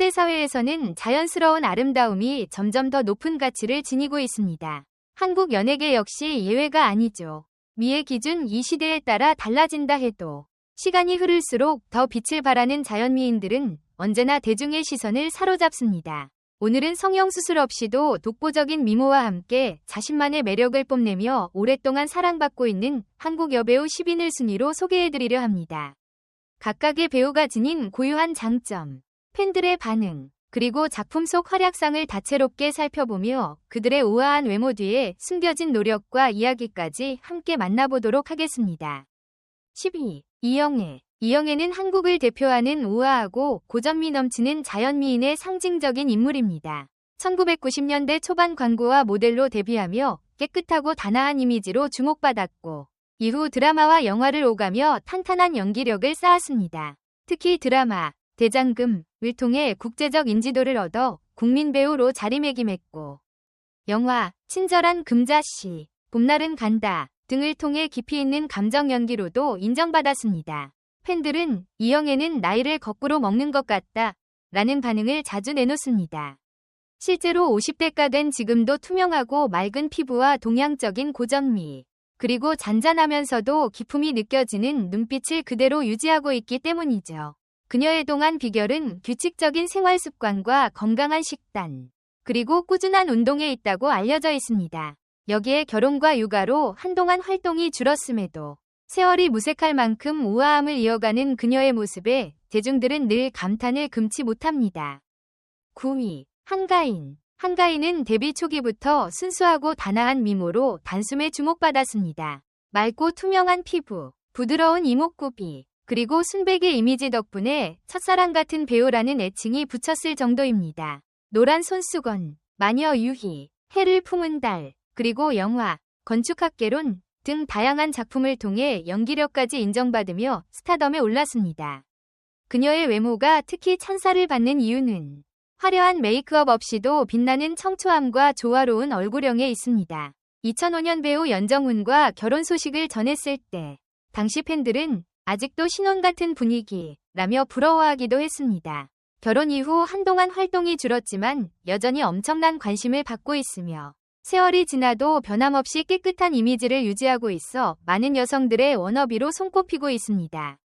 현대 사회에서는 자연스러운 아름다움이 점점 더 높은 가치를 지니고 있습니다. 한국 연예계 역시 예외가 아니죠. 미의 기준 이 시대에 따라 달라진다 해도 시간이 흐를수록 더 빛을 발하는 자연미인들은 언제나 대중의 시선을 사로잡습니다. 오늘은 성형수술 없이도 독보적인 미모와 함께 자신만의 매력을 뽐내며 오랫동안 사랑받고 있는 한국 여배우 10인을 순위로 소개해드리려 합니다. 각각의 배우가 지닌 고유한 장점, 팬들의 반응, 그리고 작품 속 활약상을 다채롭게 살펴보며 그들의 우아한 외모 뒤에 숨겨진 노력과 이야기까지 함께 만나보도록 하겠습니다. 10위. 이영애. 이영애는 한국을 대표하는 우아하고 고전미 넘치는 자연미인의 상징적인 인물입니다. 1990년대 초반 광고와 모델로 데뷔하며 깨끗하고 단아한 이미지로 주목받았고 이후 드라마와 영화를 오가며 탄탄한 연기력을 쌓았습니다. 특히 드라마 대장금을 통해 국제적 인지도를 얻어 국민 배우로 자리매김했고 영화 친절한 금자씨, 봄날은 간다 등을 통해 깊이 있는 감정 연기로도 인정받았습니다. 팬들은 이영애는 나이를 거꾸로 먹는 것 같다 라는 반응을 자주 내놓습니다. 실제로 50대가 된 지금도 투명하고 맑은 피부와 동양적인 고전미, 그리고 잔잔하면서도 기품이 느껴지는 눈빛을 그대로 유지하고 있기 때문이죠. 그녀의 동안 비결은 규칙적인 생활 습관과 건강한 식단, 그리고 꾸준한 운동에 있다고 알려져 있습니다. 여기에 결혼과 육아로 한동안 활동이 줄었음에도 세월이 무색할 만큼 우아함을 이어가는 그녀의 모습에 대중들은 늘 감탄을 금치 못합니다. 9위. 한가인. 한가인은 데뷔 초기부터 순수하고 단아한 미모로 단숨에 주목받았습니다. 맑고 투명한 피부, 부드러운 이목구비, 그리고 순백의 이미지 덕분에 첫사랑 같은 배우라는 애칭이 붙였을 정도입니다. 노란 손수건, 마녀 유희, 해를 품은 달, 그리고 영화, 건축학개론 등 다양한 작품을 통해 연기력까지 인정받으며 스타덤에 올랐습니다. 그녀의 외모가 특히 찬사를 받는 이유는 화려한 메이크업 없이도 빛나는 청초함과 조화로운 얼굴형에 있습니다. 2005년 배우 연정훈과 결혼 소식을 전했을 때 당시 팬들은 아직도 신혼 같은 분위기라며 부러워하기도 했습니다. 결혼 이후 한동안 활동이 줄었지만 여전히 엄청난 관심을 받고 있으며 세월이 지나도 변함없이 깨끗한 이미지를 유지하고 있어 많은 여성들의 워너비로 손꼽히고 있습니다.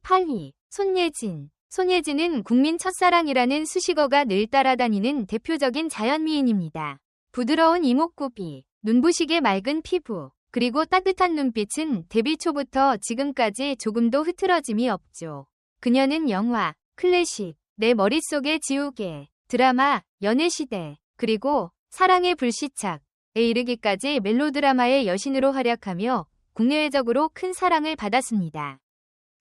8위. 손예진. 손예진은 국민 첫사랑이라는 수식어가 늘 따라다니는 대표적인 자연미인입니다. 부드러운 이목구비, 눈부시게 맑은 피부, 그리고 따뜻한 눈빛은 데뷔 초부터 지금까지 조금도 흐트러짐이 없죠. 그녀는 영화, 클래식, 내 머릿속의 지우개, 드라마, 연애시대, 그리고 사랑의 불시착에 이르기까지 멜로드라마의 여신으로 활약하며 국내외적으로 큰 사랑을 받았습니다.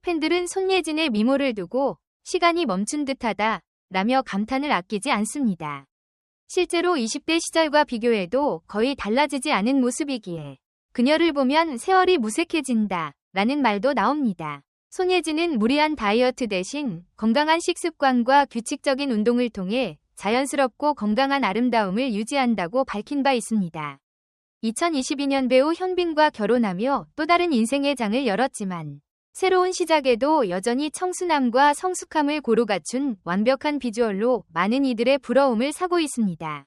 팬들은 손예진의 미모를 두고 시간이 멈춘 듯하다 라며 감탄을 아끼지 않습니다. 실제로 20대 시절과 비교해도 거의 달라지지 않은 모습이기에 그녀를 보면 세월이 무색해진다 라는 말도 나옵니다. 손예진은 무리한 다이어트 대신 건강한 식습관과 규칙적인 운동을 통해 자연스럽고 건강한 아름다움을 유지한다고 밝힌 바 있습니다. 2022년 배우 현빈과 결혼하며 또 다른 인생의 장을 열었지만 새로운 시작에도 여전히 청순함과 성숙함을 고루 갖춘 완벽한 비주얼로 많은 이들의 부러움을 사고 있습니다.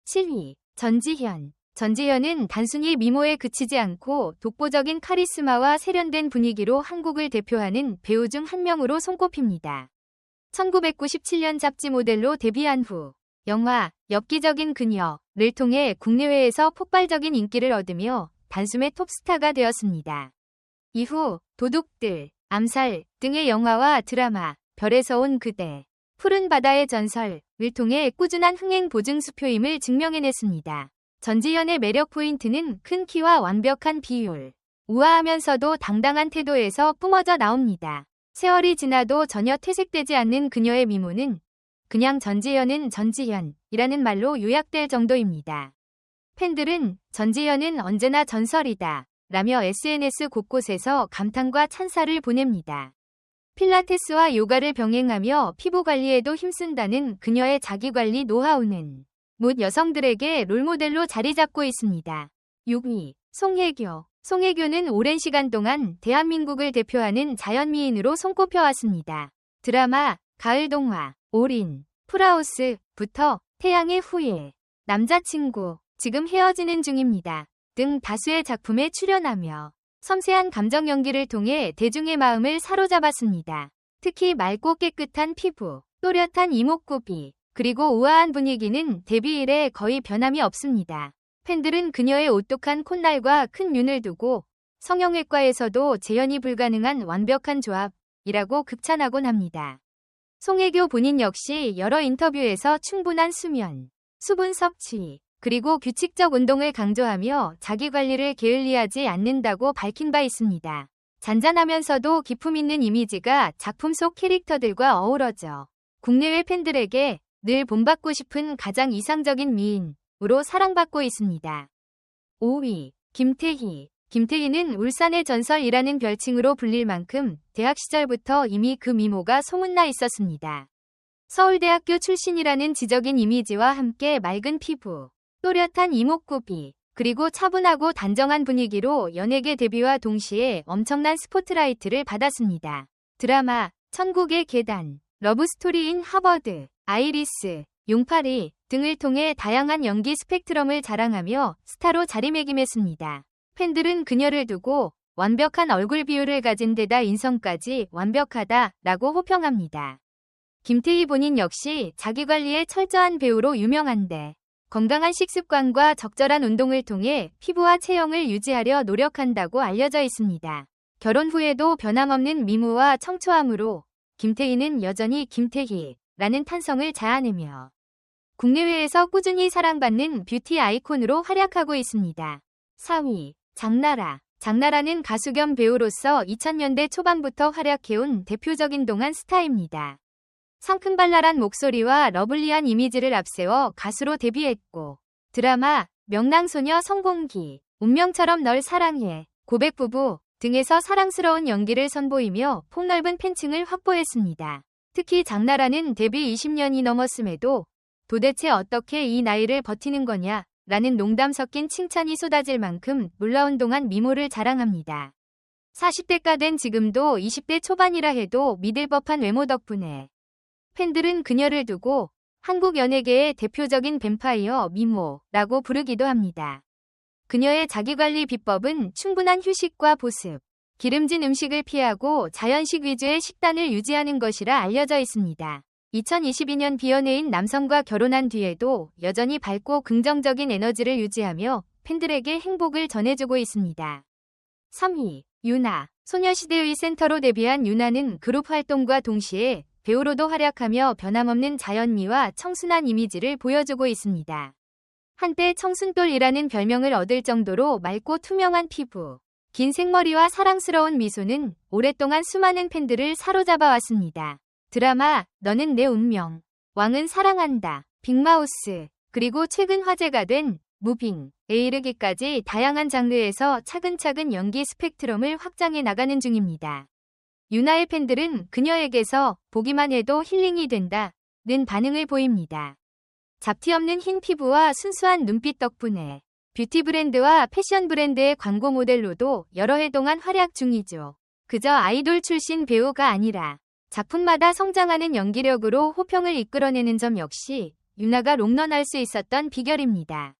7위. 전지현. 전지현은 단순히 미모에 그치지 않고 독보적인 카리스마와 세련된 분위기로 한국을 대표하는 배우 중 한 명으로 손꼽힙니다. 1997년 잡지 모델로 데뷔한 후 영화 엽기적인 그녀를 통해 국내외에서 폭발적인 인기를 얻으며 단숨에 톱스타가 되었습니다. 이후 도둑들, 암살 등의 영화와 드라마, 별에서 온 그대, 푸른 바다의 전설을 통해 꾸준한 흥행 보증 수표임을 증명해냈습니다. 전지현의 매력 포인트는 큰 키와 완벽한 비율, 우아하면서도 당당한 태도에서 뿜어져 나옵니다. 세월이 지나도 전혀 퇴색되지 않는 그녀의 미모는 그냥 전지현은 전지현이라는 말로 요약될 정도입니다. 팬들은 전지현은 언제나 전설이다 라며 SNS 곳곳에서 감탄과 찬사를 보냅니다. 필라테스와 요가를 병행하며 피부 관리에도 힘쓴다는 그녀의 자기관리 노하우는 못 여성들에게 롤모델로 자리 잡고 있습니다. 6위. 송혜교. 송혜교는 오랜 시간 동안 대한민국을 대표하는 자연미인으로 손꼽혀왔습니다. 드라마, 가을동화, 올인, 풀하우스부터 태양의 후예, 남자친구, 지금 헤어지는 중입니다. 등 다수의 작품에 출연하며 섬세한 감정 연기를 통해 대중의 마음을 사로잡았습니다. 특히 맑고 깨끗한 피부, 또렷한 이목구비, 그리고 우아한 분위기는 데뷔 이래 거의 변함이 없습니다. 팬들은 그녀의 오똑한 콧날과 큰 눈을 두고 성형외과에서도 재현이 불가능한 완벽한 조합이라고 극찬하곤 합니다. 송혜교 본인 역시 여러 인터뷰에서 충분한 수면, 수분 섭취, 그리고 규칙적 운동을 강조하며 자기관리를 게을리하지 않는다고 밝힌 바 있습니다. 잔잔하면서도 기품 있는 이미지가 작품 속 캐릭터들과 어우러져 국내외 팬들에게 늘 본받고 싶은 가장 이상적인 미인으로 사랑받고 있습니다. 5위, 김태희. 김태희는 울산의 전설이라는 별칭으로 불릴 만큼 대학 시절부터 이미 그 미모가 소문나 있었습니다. 서울대학교 출신이라는 지적인 이미지와 함께 맑은 피부, 또렷한 이목구비, 그리고 차분하고 단정한 분위기로 연예계 데뷔와 동시에 엄청난 스포트라이트를 받았습니다. 드라마 천국의 계단, 러브스토리인 하버드, 아이리스, 용파리 등을 통해 다양한 연기 스펙트럼을 자랑하며 스타로 자리매김했습니다. 팬들은 그녀를 두고 완벽한 얼굴 비율을 가진 데다 인성까지 완벽하다라고 호평합니다. 김태희 본인 역시 자기관리에 철저한 배우로 유명한데 건강한 식습관과 적절한 운동을 통해 피부와 체형을 유지하려 노력한다고 알려져 있습니다. 결혼 후에도 변함없는 미모와 청초함으로 김태희는 여전히 김태희라는 탄성을 자아내며 국내외에서 꾸준히 사랑받는 뷰티 아이콘으로 활약하고 있습니다. 4위, 장나라. 장나라는 가수 겸 배우로서 2000년대 초반부터 활약해온 대표적인 동안 스타입니다. 상큼발랄한 목소리와 러블리한 이미지를 앞세워 가수로 데뷔했고 드라마 명랑소녀 성공기, 운명처럼 널 사랑해, 고백부부 등에서 사랑스러운 연기를 선보이며 폭넓은 팬층을 확보했습니다. 특히 장나라는 데뷔 20년이 넘었음에도 도대체 어떻게 이 나이를 버티는 거냐 라는 농담 섞인 칭찬이 쏟아질 만큼 놀라운 동안 미모를 자랑합니다. 40대가 된 지금도 20대 초반이라 해도 믿을 법한 외모 덕분에 팬들은 그녀를 두고 한국 연예계의 대표적인 뱀파이어 미모라고 부르기도 합니다. 그녀의 자기관리 비법은 충분한 휴식과 보습, 기름진 음식을 피하고 자연식 위주의 식단을 유지하는 것이라 알려져 있습니다. 2022년 비연예인 남성과 결혼한 뒤에도 여전히 밝고 긍정적인 에너지를 유지하며 팬들에게 행복을 전해주고 있습니다. 3위, 유나. 소녀시대의 센터로 데뷔한 유나는 그룹 활동과 동시에 배우로도 활약하며 변함없는 자연미와 청순한 이미지를 보여주고 있습니다. 한때 청순돌이라는 별명을 얻을 정도로 맑고 투명한 피부, 긴 생머리와 사랑스러운 미소는 오랫동안 수많은 팬들을 사로잡아 왔습니다. 드라마 너는 내 운명, 왕은 사랑한다, 빅마우스, 그리고 최근 화제가 된 무빙에 이르기까지 다양한 장르에서 차근차근 연기 스펙트럼을 확장해 나가는 중입니다. 유나의 팬들은 그녀에게서 보기만 해도 힐링이 된다는 반응을 보입니다. 잡티 없는 흰 피부와 순수한 눈빛 덕분에 뷰티 브랜드와 패션 브랜드의 광고 모델로도 여러 해 동안 활약 중이죠. 그저 아이돌 출신 배우가 아니라 작품마다 성장하는 연기력으로 호평을 이끌어내는 점 역시 유나가 롱런할 수 있었던 비결입니다.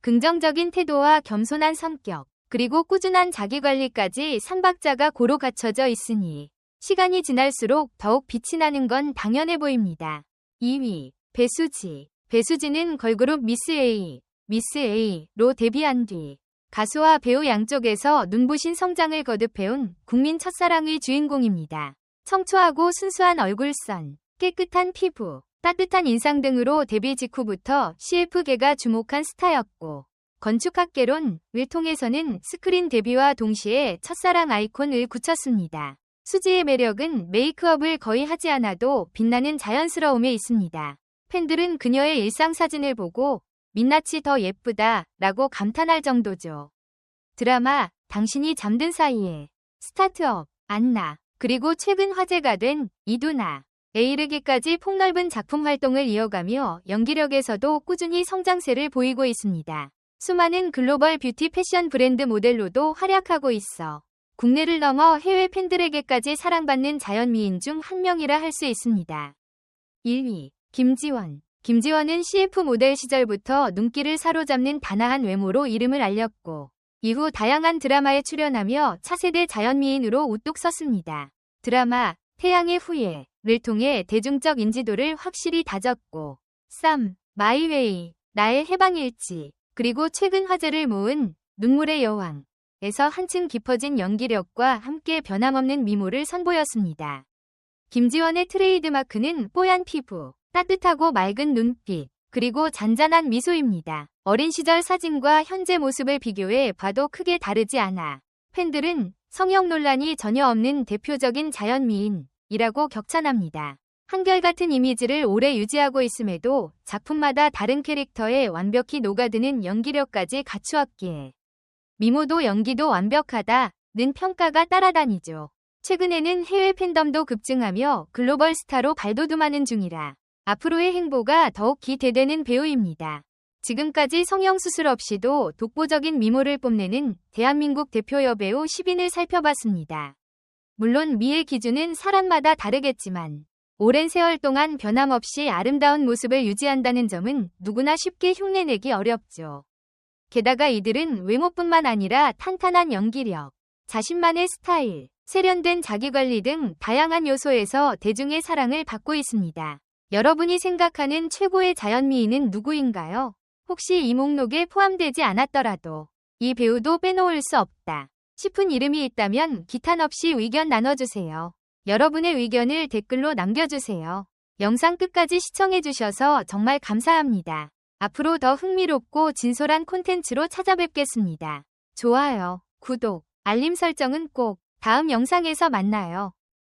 긍정적인 태도와 겸손한 성격, 그리고 꾸준한 자기관리까지 3박자가 고루 갖춰져 있으니 시간이 지날수록 더욱 빛이 나는 건 당연해 보입니다. 2위, 배수지. 배수지는 걸그룹 미스 A로 데뷔한 뒤 가수와 배우 양쪽에서 눈부신 성장을 거듭해온 국민 첫사랑의 주인공입니다. 청초하고 순수한 얼굴선, 깨끗한 피부, 따뜻한 인상 등으로 데뷔 직후부터 CF계가 주목한 스타였고 건축학개론을 통해서는 스크린 데뷔와 동시에 첫사랑 아이콘을 굳혔습니다. 수지의 매력은 메이크업을 거의 하지 않아도 빛나는 자연스러움에 있습니다. 팬들은 그녀의 일상사진을 보고 민낯이 더 예쁘다 라고 감탄할 정도죠. 드라마 당신이 잠든 사이에, 스타트업, 안나, 그리고 최근 화제가 된 이두나에 이르기까지 폭넓은 작품 활동을 이어가며 연기력에서도 꾸준히 성장세를 보이고 있습니다. 수많은 글로벌 뷰티 패션 브랜드 모델로도 활약하고 있어 국내를 넘어 해외 팬들에게까지 사랑받는 자연미인 중 한 명이라 할 수 있습니다. 1위, 김지원. 김지원은 CF 모델 시절부터 눈길을 사로잡는 단아한 외모로 이름을 알렸고 이후 다양한 드라마에 출연하며 차세대 자연미인으로 우뚝 섰습니다. 드라마 태양의 후예를 통해 대중적 인지도를 확실히 다졌고 쌈, 마이웨이, 나의 해방일지, 그리고 최근 화제를 모은 눈물의 여왕에서 한층 깊어진 연기력과 함께 변함없는 미모를 선보였습니다. 김지원의 트레이드마크는 뽀얀 피부, 따뜻하고 맑은 눈빛, 그리고 잔잔한 미소입니다. 어린 시절 사진과 현재 모습을 비교해 봐도 크게 다르지 않아 팬들은 성형 논란이 전혀 없는 대표적인 자연미인이라고 격찬합니다. 한결같은 이미지를 오래 유지하고 있음에도 작품마다 다른 캐릭터에 완벽히 녹아드는 연기력까지 갖추었기에 미모도 연기도 완벽하다는 평가가 따라다니죠. 최근에는 해외 팬덤도 급증하며 글로벌 스타로 발돋움하는 중이라 앞으로의 행보가 더욱 기대되는 배우입니다. 지금까지 성형수술 없이도 독보적인 미모를 뽐내는 대한민국 대표 여배우 10인을 살펴봤습니다. 물론 미의 기준은 사람마다 다르겠지만 오랜 세월 동안 변함없이 아름다운 모습을 유지한다는 점은 누구나 쉽게 흉내내기 어렵죠. 게다가 이들은 외모뿐만 아니라 탄탄한 연기력, 자신만의 스타일, 세련된 자기관리 등 다양한 요소에서 대중의 사랑을 받고 있습니다. 여러분이 생각하는 최고의 자연미인은 누구인가요? 혹시 이 목록에 포함되지 않았더라도 이 배우도 빼놓을 수 없다 싶은 이름이 있다면 기탄 없이 의견 나눠주세요. 여러분의 의견을 댓글로 남겨주세요. 영상 끝까지 시청해주셔서 정말 감사합니다. 앞으로 더 흥미롭고 진솔한 콘텐츠로 찾아뵙겠습니다. 좋아요, 구독, 알림 설정은 꼭 다음 영상에서 만나요.